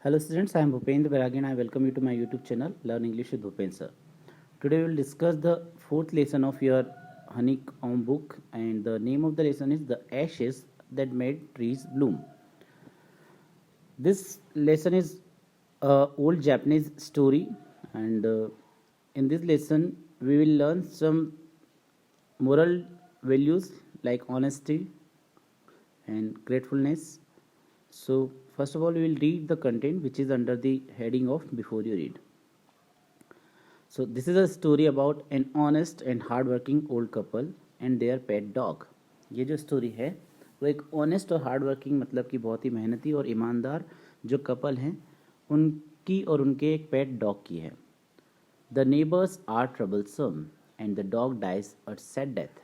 Hello students, I am Bhupendra Bairagi and I welcome you to my YouTube channel Learn English with Bhupen sir. Today we will discuss the fourth lesson of your honeycomb book, and the name of the lesson is The Ashes That Made Trees Bloom. This lesson is a old Japanese story, and in this lesson we will learn some moral values like honesty and gratefulness. So first of all, we will read the content which is under the heading of Before You Read. So this is a story about an honest and hardworking old couple and their pet dog. ये जो story है वो एक honest और hard working मतलब कि बहुत ही मेहनती और ईमानदार जो कपल हैं उनकी और उनके एक पेट डॉग की है. The neighbours are troublesome and the dog dies a sad death.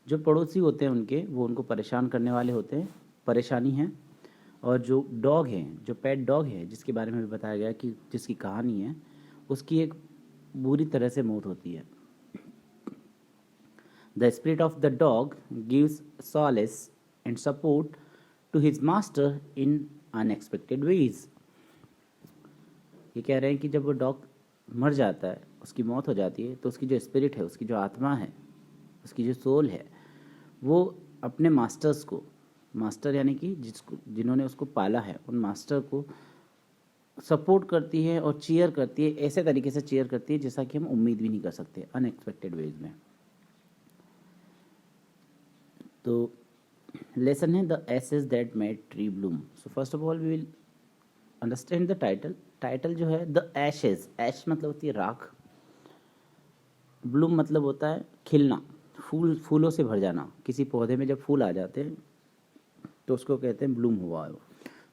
जो पड़ोसी होते हैं उनके वो उनको परेशान करने वाले होते हैं, परेशानी है. और जो डॉग है, जो पेट डॉग है जिसके बारे में भी बताया गया कि जिसकी कहानी है, उसकी एक बुरी तरह से मौत होती है. The spirit of the dog gives solace and support to his master in unexpected ways. ये कह रहे हैं कि जब वो डॉग मर जाता है, उसकी मौत हो जाती है, तो उसकी जो स्पिरिट है, उसकी जो आत्मा है, उसकी जो सोल है, वो अपने मास्टर्स को, मास्टर यानी कि जिन्होंने उसको पाला है, उन मास्टर को सपोर्ट करती है और चीयर करती है. ऐसे तरीके से चीयर करती है जैसा कि हम उम्मीद भी नहीं कर सकते, अनएक्सपेक्टेड वेज में. तो लेसन है the ashes that made tree bloom. So first of all we will understand the title. Title जो है द एशेज, ऐश मतलब होती है राख, ब्लूम मतलब होता है खिलना, फूलों से भर जाना. किसी पौधे में जब फूल आ जाते हैं तो उसको कहते हैं ब्लूम हुआ है.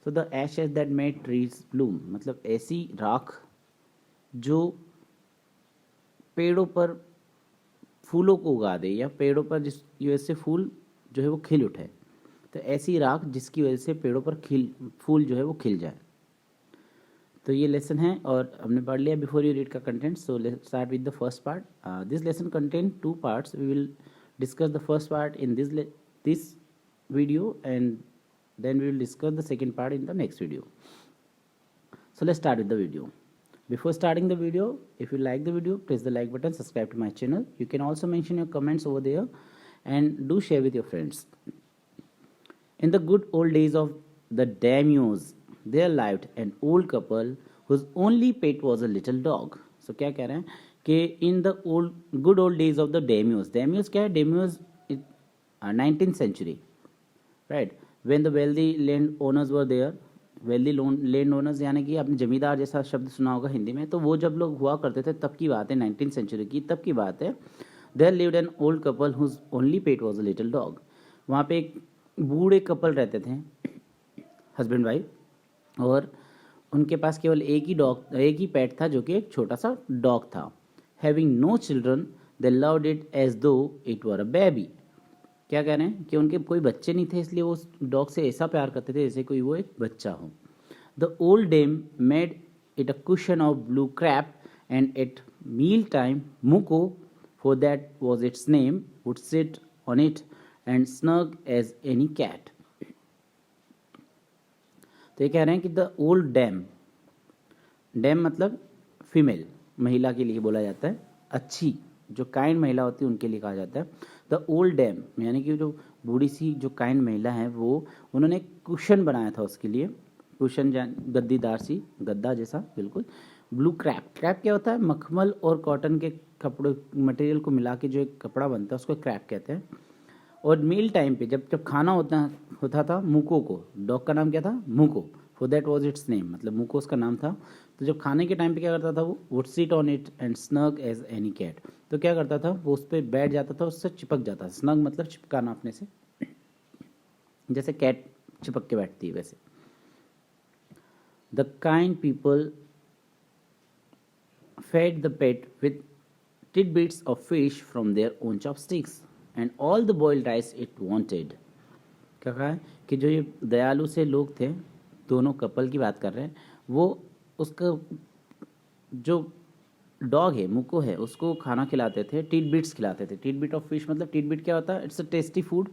So the Ashes that made trees Bloom मतलब ऐसी राख जो पेड़ों पर फूलों को उगा दे, या पेड़ों पर जिसकी वजह से फूल जो है वो खिल उठे. तो ऐसी राख जिसकी वजह से पेड़ों पर फूल जो है वो खिल जाए. तो ये लेसन है और हमने पढ़ लिया बिफोर यू रीड का content. So let's start with the first part. This lesson contain 2 parts. We will discuss the first part in this video, and then we will discuss the second part in the next video. So let's start with the video. Before starting the video, if you like the video, press the like button, subscribe to my channel. You can also mention your comments over there and do share with your friends. In the good old days of the daimyos, there lived an old couple whose only pet was a little dog. So क्या कह रहे हैं कि in the good old days of the daimyos, daimyos क्या है? daimyos 19th century, right, when the wealthy land owners were there. Wealthy land owners यानी कि आपने जमींदार जैसा शब्द सुना होगा हिंदी में. तो वो जब लोग हुआ करते थे तब की बात है, 19th सेंचुरी की, तब की बात है. There lived an old couple whose only pet was a little dog. वहाँ पे एक बूढ़े कपल रहते थे, हस्बैंड वाइफ, और उनके पास केवल एक ही पेट था जो कि एक छोटा सा डॉग था. Having no children they loved it as though it were a baby. क्या कह रहे हैं कि उनके कोई बच्चे नहीं थे, इसलिए वो उस डॉग से ऐसा प्यार करते थे जैसे कोई वो एक बच्चा हो. The old dame made it a cushion of blue crape, and at meal time Muko, for that was its name, would sit on it and snug as any cat. तो ये कह रहे हैं कि द ओल्ड डैम, डैम मतलब female, महिला के लिए बोला जाता है, अच्छी जो काइंड महिला होती है उनके लिए कहा जाता है. द ओल्ड डैम यानी कि जो बूढ़ी सी जो काइंड महिला है, वो उन्होंने एक कुशन बनाया था उसके लिए. कुशन गद्दीदार सी, गद्दा जैसा बिल्कुल. ब्लू क्रैप, क्रैप क्या होता है? मखमल और कॉटन के कपड़े मटेरियल को मिला के जो एक कपड़ा बनता है उसको क्रैप कहते हैं. और मील टाइम पे जब खाना होता था मुको को, डॉग का नाम क्या था? Muko, for that was its name, मतलब मुको उसका नाम था. तो जब खाने के टाइम पे क्या करता था वो? Would sit on it and snug as any cat. तो क्या करता था वो? उस पर बैठ जाता था, उससे चिपक जाता था. स्नग मतलब चिपकाना अपने से, जैसे कैट चिपक के बैठती है वैसे. The kind people fed the pet with tidbits of fish from their own chopsticks and all the boiled rice it wanted. क्या कहा है कि जो ये दयालु से लोग थे, दोनों कपल की बात कर रहे हैं, वो उसका जो डॉग है, मुको है, उसको खाना खिलाते थे, टिडबिट्स खिलाते थे. टिडबिट ऑफ फिश मतलब टिडबिट क्या होता है? It's a tasty food.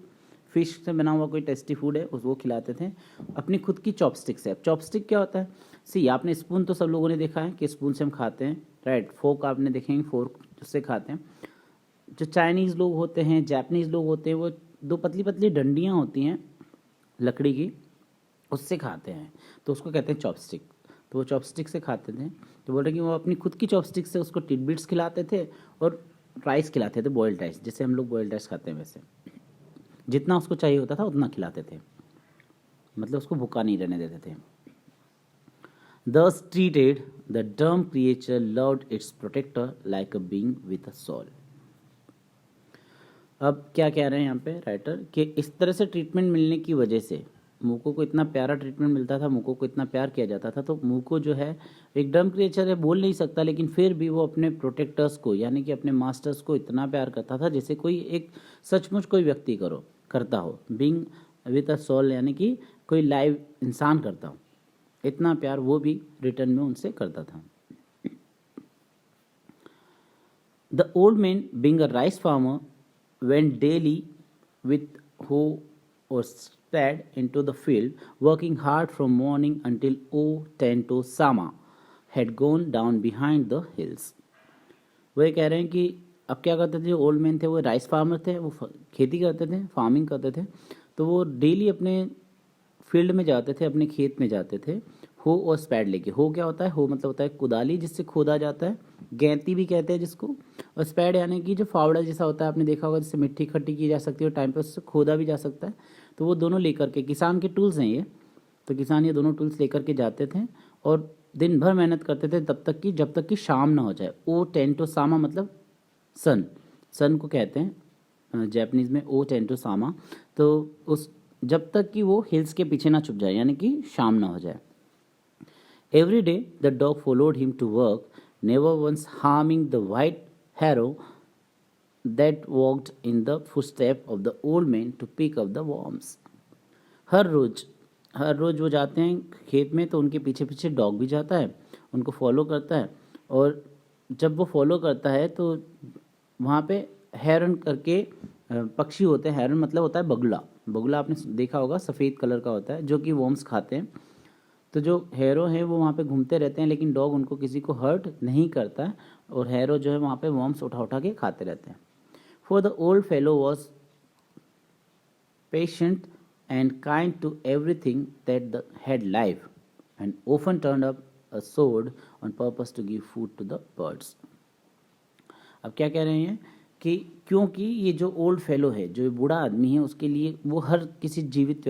Fish से बना हुआ कोई टेस्टी फूड है वो खिलाते थे अपनी खुद की चॉपस्टिक से। अब चॉपस्टिक क्या होता है? सी, आपने स्पून तो सब लोगों ने देखा है कि स्पून से हम खाते हैं, राइट। फोर्क आपने देखेंगे, फोर्क उससे खाते हैं। जो चाइनीज़ लोग होते हैं, जापानीज़ लोग होते हैं, वो दो पतली पतली डंडियाँ होती हैं लकड़ी की, उससे खाते हैं, तो उसको कहते हैं चॉपस्टिक। तो वो चॉपस्टिक से खाते थे। तो बोल रहे कि वो अपनी खुद की चॉपस्टिक से उसको टिडबिट्स खिलाते थे और राइस खिलाते थे, बॉइल्ड राइस, जैसे हम लोग बॉइल्ड राइस खाते हैं वैसे। जितना उसको चाहिए होता था उतना खिलाते थे, मतलब उसको भूखा नहीं रहने देते थे। Thus treated, the dumb creature loved its protector like a being with a soul. अब क्या कह रहे हैं यहाँ पे राइटर कि इस तरह से ट्रीटमेंट मिलने की वजह से मूको को इतना प्यारा ट्रीटमेंट मिलता था, मूको को इतना प्यार किया जाता था, तो मूको जो है एक डम क्रिएचर है, बोल नहीं सकता, लेकिन फिर भी वो अपने प्रोटेक्टर्स को यानी कि अपने मास्टर्स को इतना प्यार करता था जैसे कोई एक सचमुच कोई व्यक्ति करता हो, बीइंग विद अ सोल, यानी कि कोई लाइव इंसान करता हो। इतना प्यार वो भी रिटर्न में उनसे करता था। The old man being a rice farmer went daily with hoe or spade into the field, working hard from morning until O10 Sama had gone down behind the hills. वो ये कह रहे हैं कि अब क्या करते थे, जो ओल्ड मैन थे वो राइस फार्मर थे, वो खेती करते थे, फार्मिंग करते थे। तो वो डेली अपने फील्ड में जाते थे, अपने खेत में जाते थे, हो और स्पैड लेके। हो क्या होता है? हो मतलब होता है कुदाली जिससे खोदा जाता है, गैंती भी कहते हैं जिसको, और स्पैड यानी कि जो फावड़ा जैसा होता है, आपने देखा होगा, जिससे मिट्टी इकट्ठी की जा सकती है और टाइम पे उससे खोदा भी जा सकता है। तो वो दोनों लेकर के, किसान के टूल्स हैं ये, तो किसान ये दोनों टूल्स लेकर के जाते थे और दिन भर मेहनत करते थे तब तक कि जब तक कि शाम ना हो जाए। O10 सामा मतलब सन, सन को कहते हैं जापानीज़ में O10 सामा। तो उस जब तक कि वो हिल्स के पीछे ना छुप जाए, यानी कि शाम ना हो जाए। Every day the dog followed him to work, never once harming the white heron that walked in the footstep of the old man to pick up the worms. हर रोज वो जाते हैं खेत में, तो उनके पीछे पीछे डॉग भी जाता है, उनको फॉलो करता है। और जब वो फॉलो करता है तो वहाँ पे हेरन करके पक्षी होते हैं। हेरन मतलब होता है बगुला। बगुला आपने देखा होगा, सफ़ेद कलर का होता है, जो कि वॉर्म्स खाते हैं। तो जो हैरो हैं वो वहाँ पे घूमते रहते हैं, लेकिन डॉग उनको किसी को हर्ट नहीं करता है, और हैरो जो है वहाँ पे वॉर्म्स उठा उठा के खाते रहते हैं। For the old fellow was patient and kind to everything that had life, and often turned up a sword on purpose to give food to the birds. अब क्या कह रहे हैं कि क्योंकि ये जो ओल्ड फेलो है, जो बूढ़ा आदमी है, उसके लिए वो हर किसी जीवित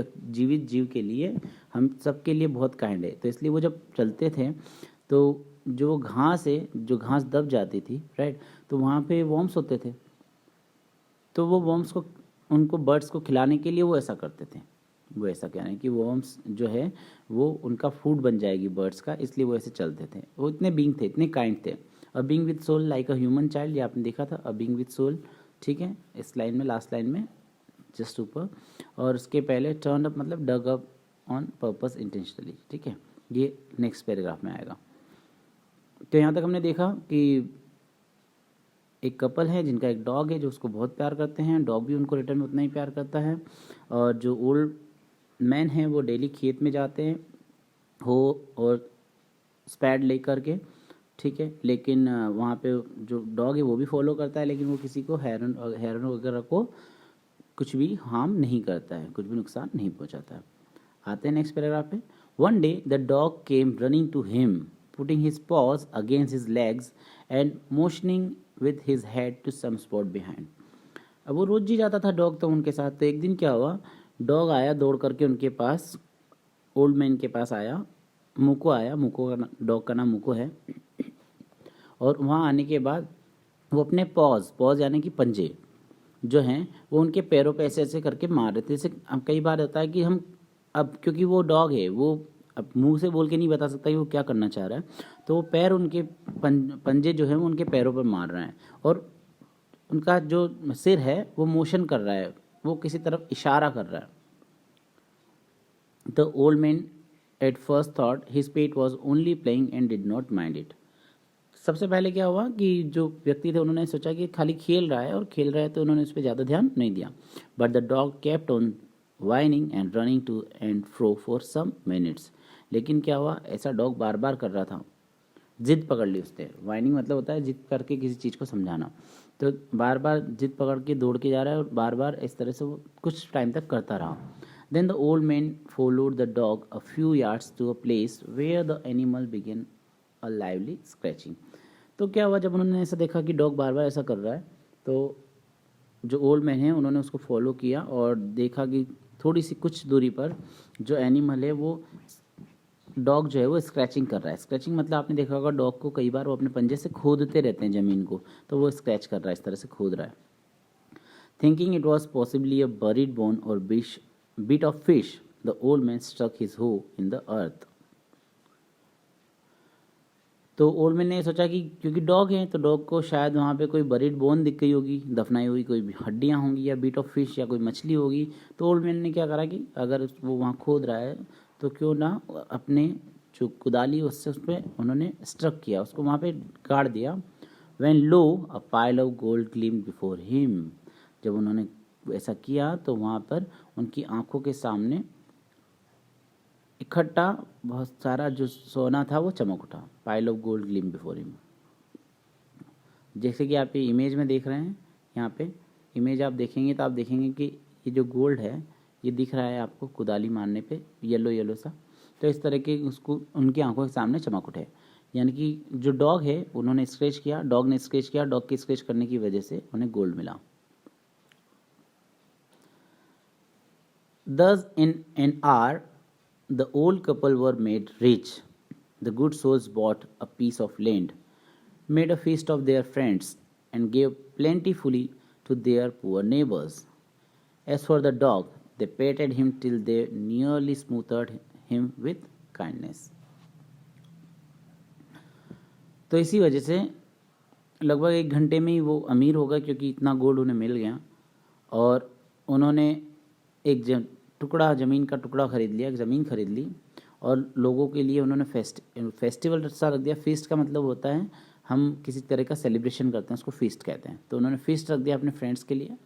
जीव के लिए, हम सब के लिए बहुत काइंड है। तो इसलिए वो जब चलते थे तो जो घास है, जो घास दब जाती थी, राइट, तो वहाँ पे वॉर्म्स होते थे, तो वो वॉर्म्स को, उनको बर्ड्स को खिलाने के लिए वो ऐसा करते थे। वो ऐसा कह रहे हैं कि वॉर्म्स जो है वो उनका फूड बन जाएगी बर्ड्स का, इसलिए वो ऐसे चलते थे। वो इतने बीइंग थे, इतने काइंड थे। A being with soul like a human child, ये आपने देखा था, अ बीइंग विद सोल, ठीक है, इस लाइन में, लास्ट लाइन में जस्ट ऊपर। और उसके पहले टर्न अप मतलब डग अप ऑन पर्पस इंटेंशनली, ठीक है, ये नेक्स्ट पैराग्राफ में आएगा। तो यहाँ तक हमने देखा कि एक कपल है जिनका एक डॉग है जो उसको बहुत प्यार करते हैं, डॉग भी उनको रिटर्न में उतना ही प्यार करता है। और जो ओल्ड मैन हैं वो डेली खेत में जाते हैं हो और स्पैड ले करके, ठीक है, लेकिन वहाँ पे जो डॉग है वो भी फॉलो करता है, लेकिन वो किसी को हैरन वगैरह को कुछ भी हार्म नहीं करता है, कुछ भी नुकसान नहीं पहुँचाता है। आते हैं नेक्स्ट पैराग्राफ पे। One day the dog came running to him, putting his paws against his legs and motioning with his head to some spot behind. अब वो रोज ही जाता था डॉग तो उनके साथ। तो एक दिन क्या हुआ, डॉग आया दौड़ करके उनके पास, ओल्ड मैन के पास आया, मुको आया, मुको का डॉग का नाम मुको है। और वहाँ आने के बाद वो अपने पॉज यानी कि पंजे जो हैं वो उनके पैरों पे ऐसे ऐसे करके मार रहे थे। जैसे अब कई बार होता है कि हम, अब क्योंकि वो डॉग है, वो अब मुंह से बोल के नहीं बता सकता कि वो क्या करना चाह रहा है, तो वो पैर उनके पंजे जो है वो उनके पैरों पर मार रहे हैं, और उनका जो सिर है वो मोशन कर रहा है, वो किसी तरफ इशारा कर रहा है। The old man at first thought his pet was only playing and did not mind it. सबसे पहले क्या हुआ कि जो व्यक्ति थे उन्होंने सोचा कि खाली खेल रहा है, और खेल रहा है, तो उन्होंने उस पर ज़्यादा ध्यान नहीं दिया। But the dog kept on whining and running to and fro for some minutes. लेकिन क्या हुआ, ऐसा डॉग बार बार कर रहा था, जिद पकड़ ली उसने। वाइनिंग मतलब होता है जिद करके किसी चीज़ को समझाना। तो बार बार जिद पकड़ के दौड़ के जा रहा है और बार बार इस तरह से वो कुछ टाइम तक करता रहा। Then the old man followed the dog a few yards to a place where the animal began a lively scratching. तो क्या हुआ, जब उन्होंने ऐसा देखा कि डॉग बार बार ऐसा कर रहा है, तो जो ओल्ड मैन है उन्होंने उसको फॉलो किया और देखा कि थोड़ी सी कुछ दूरी पर जो एनिमल है वो डॉग जो है वो स्क्रैचिंग कर रहा है। स्क्रैचिंग मतलब आपने देखा होगा डॉग को कई बार वो अपने पंजे से खोदते रहते हैं ज़मीन को, तो वो स्क्रैच कर रहा है, इस तरह से खोद रहा है। Thinking it was possibly a buried bone or bit of fish, the old man struck his hoe in the earth. तो ओल्ड मैन ने सोचा कि क्योंकि डॉग है तो डॉग को शायद वहाँ पे कोई बरीड बोन दिख गई होगी, दफनाई हुई कोई हड्डियाँ होंगी या बीट ऑफ फिश या कोई मछली होगी। तो ओल्ड मैन ने क्या करा कि अगर वो वहाँ खोद रहा है तो क्यों ना अपने जो कुदाली उससे उस पर उन्होंने स्ट्रक किया, उसको वहाँ पे गाड़ दिया। When low a pile of gold gleam before him, जब उन्होंने ऐसा किया तो वहाँ पर उनकी आंखों के सामने इकट्ठा बहुत सारा जो सोना था वो चमक उठा। Pile of gold gleam before him, जैसे कि आप ये इमेज में देख रहे हैं। यहाँ पे इमेज आप देखेंगे तो आप देखेंगे कि ये जो गोल्ड है ये दिख रहा है आपको कुदाली मारने पे येलो येलो सा। तो इस तरह के उसको उनकी आंखों के सामने चमक उठे, यानी कि जो डॉग है उन्होंने स्क्रैच किया, डॉग ने स्क्रैच किया, डॉग के स्क्रैच करने की वजह से उन्हें गोल्ड मिला। Thus in an hour the old couple were made rich. The good souls bought a piece of land, made a feast of their friends, and gave plentifully to their poor neighbors. As for the dog, they petted him till they nearly smothered him with kindness. तो इसी वजह से लगभग 1 घंटे में ही वो अमीर हो गए, क्योंकि इतना गोल्ड उन्हें मिल गया। और उन्होंने एक ज़मीन का टुकड़ा खरीद लिया, एक ज़मीन खरीद ली और लोगों के लिए उन्होंने फेस्टिवल सा रख दिया। फीस्ट का मतलब होता है हम किसी तरह का सेलिब्रेशन करते हैं, उसको फीस्ट कहते हैं। तो उन्होंने फीस्ट रख दिया अपने फ्रेंड्स के लिए,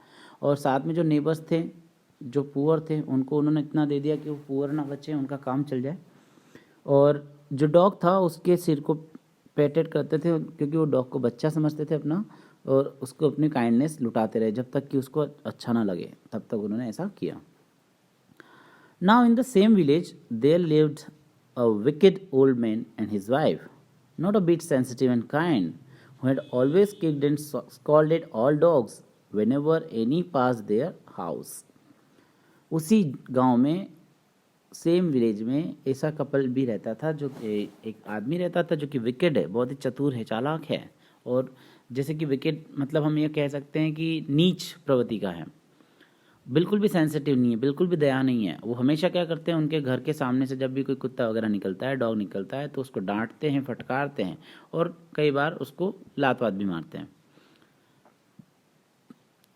और साथ में जो नेबर्स थे जो पुअर थे उनको उन्होंने इतना दे दिया कि वो पुअर ना बचे, उनका काम चल जाए। और जो डॉग था उसके सिर को पेटेड करते थे, क्योंकि वो डॉग को बच्चा समझते थे अपना, और उसको अपनी काइंडनेस लुटाते रहे जब तक कि उसको अच्छा ना लगे, तब तक उन्होंने ऐसा किया। Now in the same village there lived a wicked old man and his wife, not a bit sensitive and kind, who had always kicked and scolded all dogs whenever any passed their house. उसी गांव में, same village में ऐसा couple भी रहता था, जो एक आदमी रहता था जो कि विकेड है, बहुत ही चतुर है, चालाक है। और जैसे कि विकेड मतलब हम ये कह सकते हैं कि नीच प्रवृत्ति का है, बिल्कुल भी सेंसिटिव नहीं है, बिल्कुल भी दया नहीं है। वो हमेशा क्या करते हैं, उनके घर के सामने से जब भी कोई कुत्ता वगैरह निकलता है, डॉग निकलता है, तो उसको डांटते हैं, फटकारते हैं और कई बार उसको लात वात भी मारते हैं।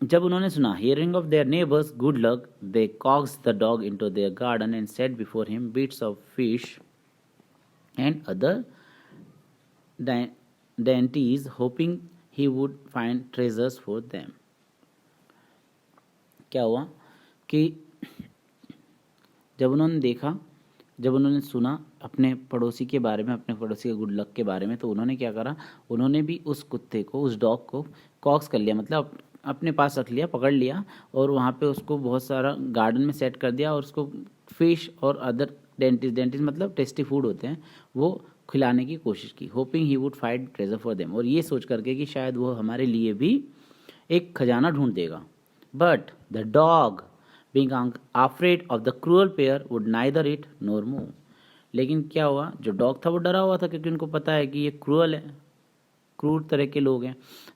जब उन्होंने सुना, hearing of their neighbours good luck, they coax the dog into their garden and set before him bits of fish and other dainties, hoping he would find treasures for them. क्या हुआ कि जब उन्होंने देखा, जब उन्होंने सुना अपने पड़ोसी के बारे में, अपने पड़ोसी के गुड लक के बारे में, तो उन्होंने क्या करा, उन्होंने भी उस कुत्ते को, उस डॉग को कॉक्स कर लिया, मतलब अपने पास रख लिया, पकड़ लिया, और वहाँ पे उसको बहुत सारा गार्डन में सेट कर दिया, और उसको फिश और अदर डेंटिस मतलब टेस्टी फूड होते हैं वो खिलाने की कोशिश की। Hopping he would find treasure for them, और ये सोच करके कि शायद वो हमारे लिए भी एक खजाना ढूंढ देगा। But the dog being afraid of the cruel pair would neither eat nor move. लेकिन क्या हुआ, जो डॉग था वो डरा हुआ था, क्योंकि उनको पता है कि ये क्रूअल है, क्रूर तरह के लोग हैं,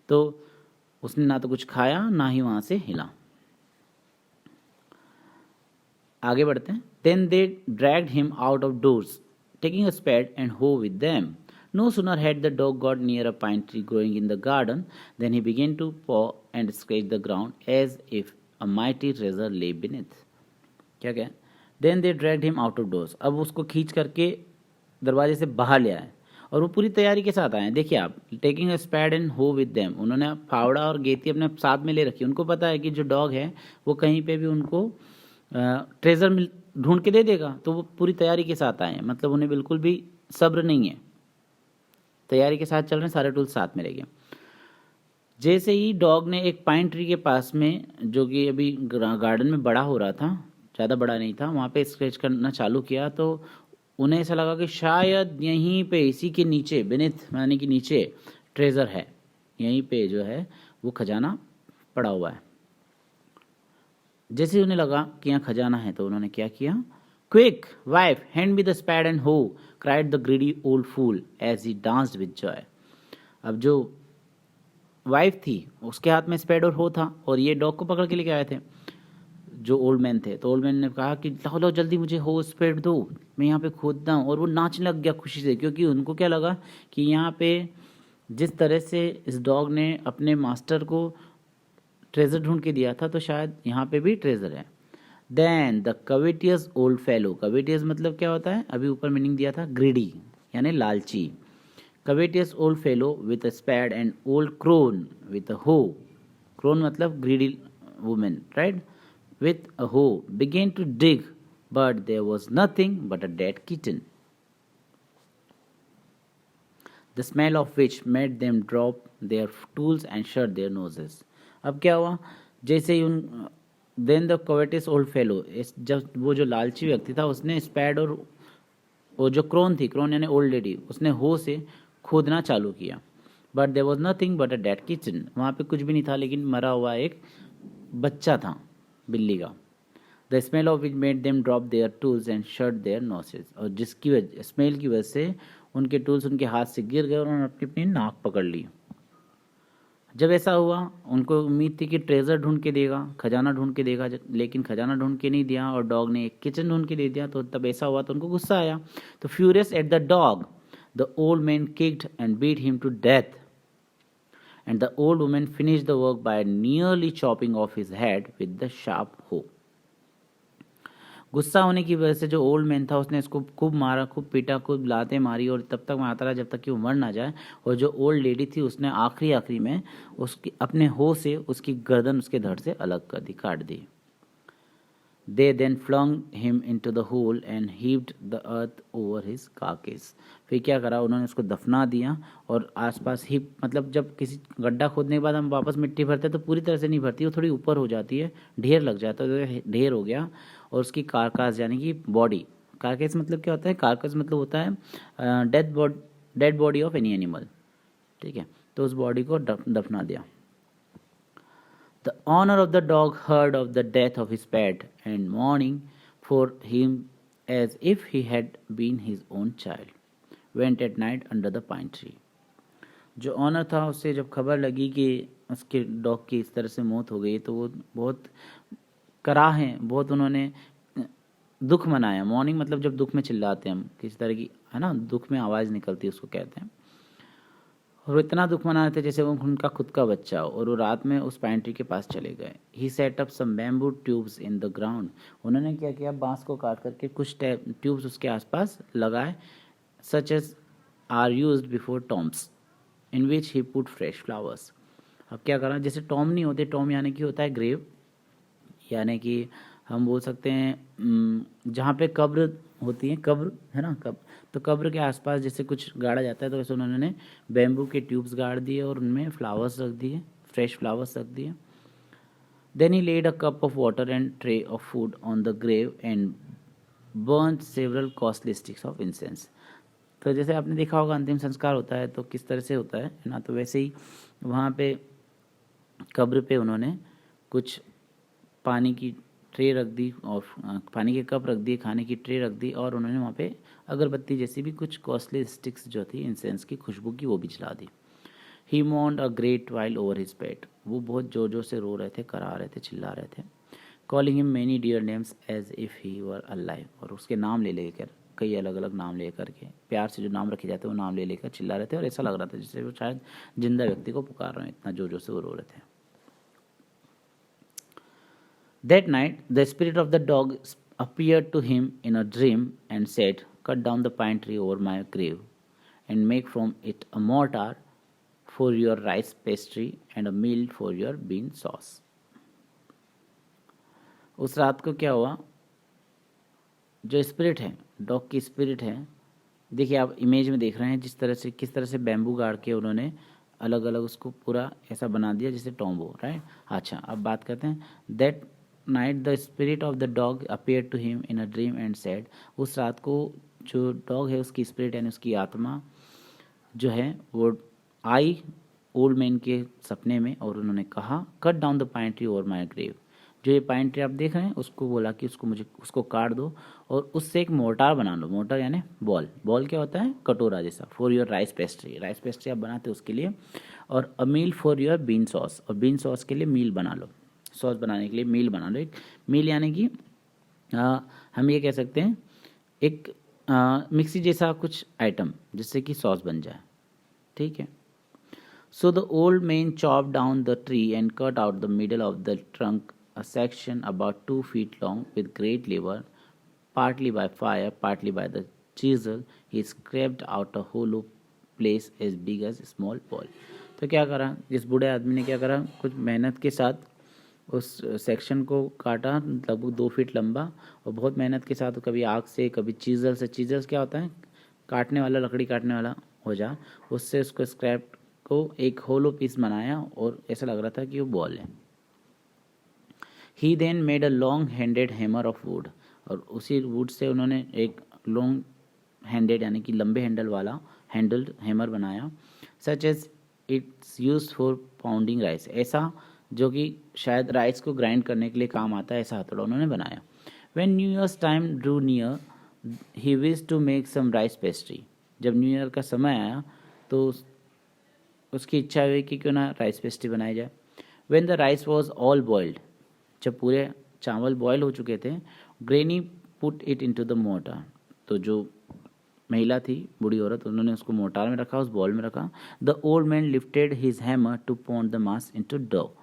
तो उसने ना तो कुछ खाया ना ही वहां से हिला। आगे बढ़ते हैं। Then they dragged him out of doors, taking a spade and hoe with them. No sooner had the dog got near a pine tree growing in the garden than he began to paw and scratch the ground as if a mighty treasure lay beneath. क्या Then they dragged him out of doors. अब उसको खींच करके दरवाजे से बाहर ले आए, और वो पूरी तैयारी के साथ आए। देखिए आप, टेकिंग अ स्पैड एंड हो विद देम, उन्होंने फावड़ा और गेती अपने साथ में ले रखी। उनको पता है कि जो डॉग है वो कहीं पे भी उनको ट्रेजर मिल ढूंढ के दे देगा, तो वो पूरी तैयारी के साथ आए हैं, मतलब उन्हें बिल्कुल भी सब्र नहीं है, तैयारी के साथ चल रहे हैं, सारे टूल्स साथ में रहेंगे। जैसे ही डॉग ने एक पाइन ट्री के पास में, जो कि अभी गार्डन में बड़ा हो रहा था, ज़्यादा बड़ा नहीं था, वहाँ पे स्क्रैच करना चालू किया, तो उन्हें ऐसा लगा कि शायद यहीं पे इसी के नीचे, बेनिथ यानी कि नीचे ट्रेजर है, यहीं पे जो है वो खजाना पड़ा हुआ है। जैसे ही उन्हें लगा कि यहाँ खजाना है, तो उन्होंने क्या किया, quick wife hand me the spade and hoe, cried the greedy old fool as he danced with joy. अब जो वाइफ थी उसके हाथ में स्पेड और हो था, और ये डॉग को पकड़ के लेके आए थे जो ओल्ड मैन थे। तो ओल्ड मैन ने कहा कि लाओ लाओ जल्दी मुझे हो स्पेड दो, मैं यहाँ पे खोदता हूँ। और वो नाचने लग गया खुशी से, क्योंकि उनको क्या लगा कि यहाँ पे जिस तरह से इस डॉग ने अपने मास्टर को ट्रेजर ढूंढ के दिया था, तो शायद यहाँ पे भी ट्रेजर है। देन द कविटियस ओल्ड फेलो, कविटियस मतलब क्या होता है, अभी ऊपर मीनिंग दिया था, ग्रीडी यानी लालची। Covetous old fellow with a spade and old crone with a hoe. Crone मतलब greedy woman, right? With a hoe began to dig, but there was nothing but a dead kitten, the smell of which made them drop their tools and shut their noses. अब क्या हुआ, जैसे ही उन then the covetous old fellow, जब वो जो लालची व्यक्ति था उसने स्पैड और वो जो क्रोन थी, क्रोन यानी ओल्ड लेडी, उसने हो से खोदना चालू किया। But there was nothing but a dead kitten, वहाँ पे कुछ भी नहीं था लेकिन मरा हुआ एक बच्चा था बिल्ली का। The smell of which made them drop their tools and shut their noses, और जिसकी वजह स्मेल की वजह से उनके टूल्स उनके हाथ से गिर गए और उन्होंने अपनी अपनी नाक पकड़ ली। जब ऐसा हुआ, उनको उम्मीद थी कि ट्रेजर ढूंढ के देगा, खजाना ढूंढ के देगा, लेकिन खजाना ढूंढ के नहीं दिया और डॉग ने एक किचन ढूंढ के दे दिया। तो तब ऐसा हुआ तो उनको गुस्सा आया। तो furious at the dog, the old man kicked and beat him to death, and the old woman finished the work by nearly chopping off his head with the sharp hoe. गुस्सा होने की वजह से जो ओल्ड मैन था उसने इसको खूब मारा, खूब पीटा, खूब लातें मारी, और तब तक मारता रहा जब तक कि वो मर ना जाए। और जो ओल्ड लेडी थी उसने आखिरी में उसकी अपने हो से उसकी गर्दन उसके धड़ से अलग कर दी, काट दी। They then flung him into the hole and heaved the earth over his carcass. फिर क्या करा, उन्होंने उसको दफना दिया और आसपास ही, मतलब जब किसी गड्ढा खोदने के बाद हम वापस मिट्टी भरते हैं तो पूरी तरह से नहीं भरती, वो थोड़ी ऊपर हो जाती है, ढेर लग जाता है, तो ढेर हो गया। और उसकी कारकास यानी कि बॉडी, कारकेस मतलब क्या होता है, कारकास मतलब होता है dead body of any animal, ठीक है। तो उस बॉडी को दफना दिया। The owner of the dog heard of the death of his pet and mourning for him as if he had been his own child, went at night under the pine tree. जो honour था उससे जब खबर लगी कि उसके dog की इस तरह से मौत हो गई, तो वो बहुत कराह हैं, बहुत उन्होंने दुख मनाया। मॉर्निंग मतलब जब दुख में चिल्लाते हैं हम, किसी तरह की है ना, दुख में आवाज़ निकलती है उसको कहते हैं। और वो इतना दुख मना रहे थे जैसे वो उनका खुद का बच्चा हो, और वो रात में उस पाइन ट्री के पास चले गए। He set up some bamboo tubes in the ground, उन्होंने क्या किया, बांस को काट करके कुछ ट्यूब्स उसके आसपास लगाए, such as are used before tombs in which he put fresh flowers. अब क्या करा, जैसे टॉम नहीं होते, टॉम यानी कि होता है ग्रेव, यानी कि हम बोल सकते हैं जहाँ पे कब्र होती है, कब्र है ना, तो कब्र के आसपास जैसे कुछ गाड़ा जाता है, तो वैसे उन्होंने बैम्बू के ट्यूब्स गाड़ दिए और उनमें फ्लावर्स रख दिए, फ्रेश फ्लावर्स रख दिए। Then he laid a cup of water and tray of food on the grave and burn several costly sticks of incense. तो जैसे आपने देखा होगा अंतिम संस्कार होता है तो किस तरह से होता है ना, तो वैसे ही वहाँ पे कब्र पे उन्होंने कुछ पानी की ट्रे रख दी और पानी के कप रख दिए, खाने की ट्रे रख दी, और उन्होंने वहाँ पे अगरबत्ती जैसी भी कुछ कॉस्टली स्टिक्स जो थी इंसेंस की खुशबू की, वो भी जला दी। He mourned a great while over his pet, वो बहुत जोर जोर से रो रहे थे, करा रहे थे, चिल्ला रहे थे। Calling him many dear names as if he were alive, और उसके नाम ले लेकर, कई अलग अलग नाम ले करके, प्यार से जो नाम रखे जाते हैं वो नाम ले लेकर चिल्ला रहे थे, और ऐसा लग रहा था जैसे वो शायद जिंदा व्यक्ति को पुकार रहे हैं, इतना जोर जोर से वो रो रहे थे। That night, the spirit of the dog appeared to him in a dream and said, cut down the pine tree over my grave and make from it a mortar for your rice pastry and a meal for your bean sauce. उस रात को क्या हुआ, जो spirit है, dog की spirit है, देखिए आप इमेज में देख रहे हैं जिस तरह से, किस तरह से बैम्बू गाड़ के उन्होंने अलग अलग उसको पूरा ऐसा बना दिया जैसे टॉम्बो, राइट। अच्छा, अब बात करते हैं। That night the spirit of the dog appear to him in a dream and said, उस रात को जो डॉग है उसकी स्पिरिट यानी उसकी आत्मा जो है वो आई ओल्ड मैन के सपने में, और उन्होंने कहा cut down the pine tree over my grave, जो ये पाइन ट्री आप देख रहे हैं उसको बोला कि उसको मुझे उसको काट दो और उससे एक मोर्टार बना लो। मोर्टार यानी बॉल, बॉल क्या होता है, कटोरा जैसा, for your rice pastry, rice pastry आप बनाते हो उसके लिए, और a mill for your bean sauce, और बीन सॉस के लिए मील बना लो, सॉस बनाने के लिए मील बना लो। एक मील यानी कि हम ये कह सकते हैं एक मिक्सी जैसा कुछ आइटम जिससे कि सॉस बन जाए, ठीक है। So the old man chopped down the tree and cut out the middle of the trunk a section about 2 feet long with great labor, partly by fire, partly by the chisel. He scraped out a hollow place as big as a small ball. तो क्या करा इस बूढ़े आदमी ने, क्या करा, कुछ मेहनत के साथ उस सेक्शन को काटा, लगभग 2 फीट लंबा, और बहुत मेहनत के साथ, कभी आग से कभी चीजल से, चीजल क्या होता है, काटने वाला, लकड़ी काटने वाला औजार, उससे उसको स्क्रैप को एक होलो पीस बनाया और ऐसा लग रहा था कि वो बॉल है। He then made a long handed hammer of wood, और उसी वुड से उन्होंने एक लॉन्ग हैंडेड यानी कि लंबे हैंडल वाला हैंडल्ड हैमर बनाया, such as its use for pounding rice, ऐसा जो कि शायद राइस को ग्राइंड करने के लिए काम आता है, ऐसा हथौड़ा उन्होंने बनाया। When new year's time drew near he wish to make some rice pastry, जब न्यू ईयर का समय आया तो उसकी इच्छा हुई कि क्यों ना राइस पेस्ट्री बनाई जाए। When the rice was all boiled, जब पूरे चावल बॉयल हो चुके थे, granny put it into the mortar, तो जो महिला थी, बूढ़ी औरत, उन्होंने उसको मोर्टार में रखा, उस बॉल में रखा। The old man lifted his hammer to pound the mass into dough,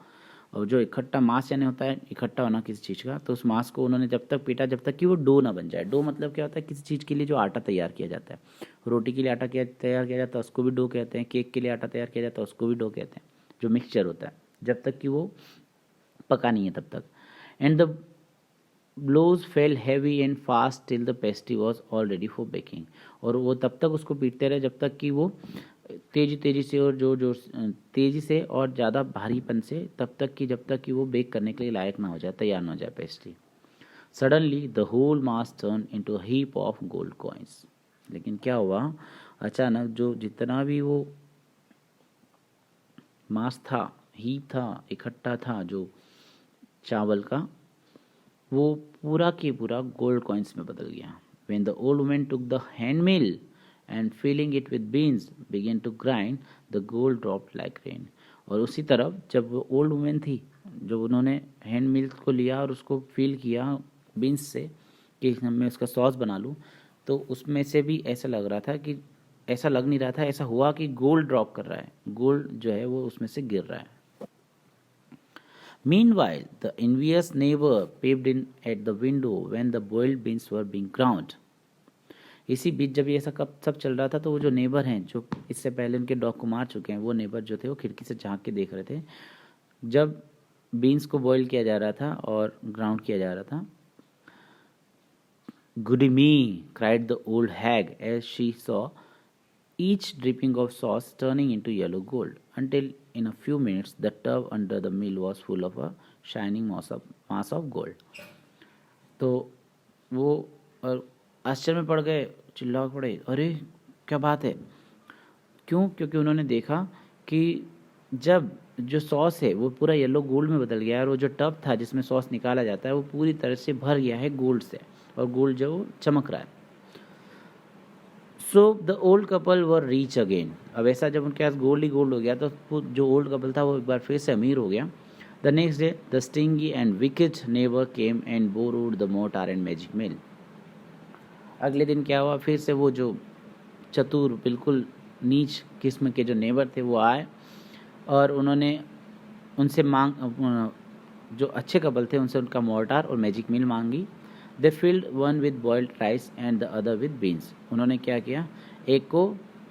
और जो इकट्ठा मास यानी होता है इकट्ठा होना किसी चीज़ का, तो उस मास को उन्होंने जब तक पीटा जब तक कि वो डो ना बन जाए। डो मतलब क्या होता है, किसी चीज़ के लिए जो आटा तैयार किया जाता है, रोटी के लिए आटा तैयार किया जाता है उसको भी डो कहते हैं, केक के लिए आटा तैयार किया जाता है उसको भी डो कहते हैं, जो मिक्सचर होता है, जब तक कि वो पका नहीं है तब तक। And the blows fell heavy and fast till the pastry was all ready for baking, और वो तब तक उसको पीटते रहे जब तक कि वो तेजी से और तेजी से और ज़्यादा भारीपन से, तब तक कि जब तक कि वो बेक करने के लिए लायक ना हो जाए, तैयार ना हो जाए pastry. Suddenly the whole mass turn into a heap of gold coins, लेकिन क्या हुआ, अचानक जो जितना भी वो मास था, हीप था, इकट्ठा था जो चावल का, वो पूरा के पूरा गोल्ड कॉइन्स में बदल गया। When the old woman took the hand mill and filling it with beans began to grind, the gold dropped like rain. और उसी तरफ जब वो ओल्ड वुमेन थी, जब उन्होंने हैंड मिल को लिया और उसको फिल किया बीन्स से कि मैं उसका सॉस बना लूँ, तो उसमें से भी ऐसा लग रहा था कि, ऐसा लग नहीं रहा था, ऐसा हुआ कि गोल्ड ड्रॉप कर रहा है, गोल्ड जो है वो उसमें से गिर रहा है। Meanwhile, the envious neighbor peeped in at the window when the boiled beans were being ground. इसी बीच जब ये ऐसा कब सब चल रहा था, तो वो जो नेबर हैं, जो इससे पहले उनके डॉग को मार चुके हैं, वो नेबर जो थे वो खिड़की से झांक के देख रहे थे जब बीन्स को बॉईल किया जा रहा था और ग्राउंड किया जा रहा था। Goody me, cried the old hag as she saw each dripping of sauce turning into yellow gold, until in a few minutes the tub under the mill was full of a shining mass of gold. तो वो और आश्चर्य में पड़ गए, चिल्ला पड़े, अरे क्या बात है, क्यों? क्योंकि उन्होंने देखा कि जब जो सॉस है वो पूरा येलो गोल्ड में बदल गया है, और वो जो टब था जिसमें सॉस निकाला जाता है वो पूरी तरह से भर गया है गोल्ड से, और गोल्ड जो चमक रहा है। So the old couple were reach again, अब ऐसा जब उनके पास गोल्ड ही गोल्ड हो गया तो जो ओल्ड कपल था वो एक बार फिर से अमीर हो गया। The next day the stingy and wicked neighbour came and borrowed the mortar and magic mill. अगले दिन क्या हुआ, फिर से वो जो चतुर बिल्कुल नीच किस्म के जो नेबर थे वो आए, और उन्होंने उनसे जो अच्छे कपल थे उनसे उनका मोर्टार और मैजिक मिल मांगी। They filled one with boiled rice and the other with beans, उन्होंने क्या किया, एक को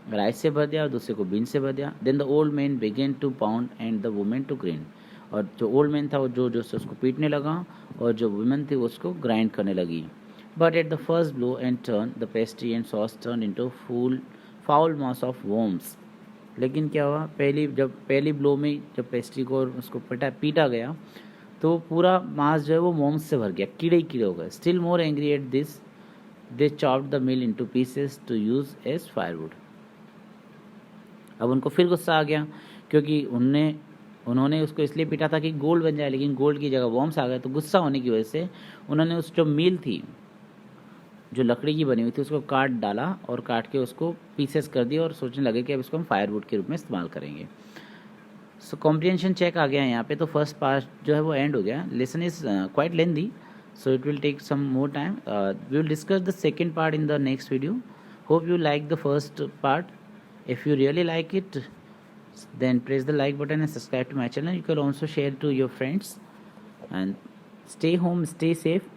राइस से भर दिया और दूसरे को बीन्स से भर दिया। Then the old man began to pound and the women to grind, और जो ओल्ड मैन था वो जो उसको पीटने लगा, और जो वुमेन थी उसको ग्राइंड करने लगी। But at the first blow and turn, the pastry and sauce turned into foul mass of worms. लेकिन क्या हुआ, पहली ब्लो में जब पेस्ट्री को और उसको पीटा गया तो पूरा मांस जो है वो मोम्स से भर गया, कीड़े ही कीड़े हो गए. Still more angry at this, they chopped the mill into pieces to use as firewood. अब उनको फिर गुस्सा आ गया क्योंकि उन्होंने उसको इसलिए पीटा था कि गोल्ड बन जाए, लेकिन गोल्ड की जगह वॉर्म्स आ गए. तो गुस्सा होने की वजह से उन्होंने उस जो मील थी जो लकड़ी की बनी हुई थी उसको काट डाला और काट के उसको पीसेस कर दिया और सोचने लगे कि अब इसको हम फायरवुड के रूप में इस्तेमाल करेंगे. सो कॉम्प्रिहेंशन चेक आ गया यहाँ पे. तो फर्स्ट पार्ट जो है वो एंड हो गया. Lesson is quite lengthy, so it will take some more time. We will discuss the second part in the next video. Hope you like the first part. If you really like it, then press the like button and subscribe to my channel. You can also share to your friends, and stay home, stay safe.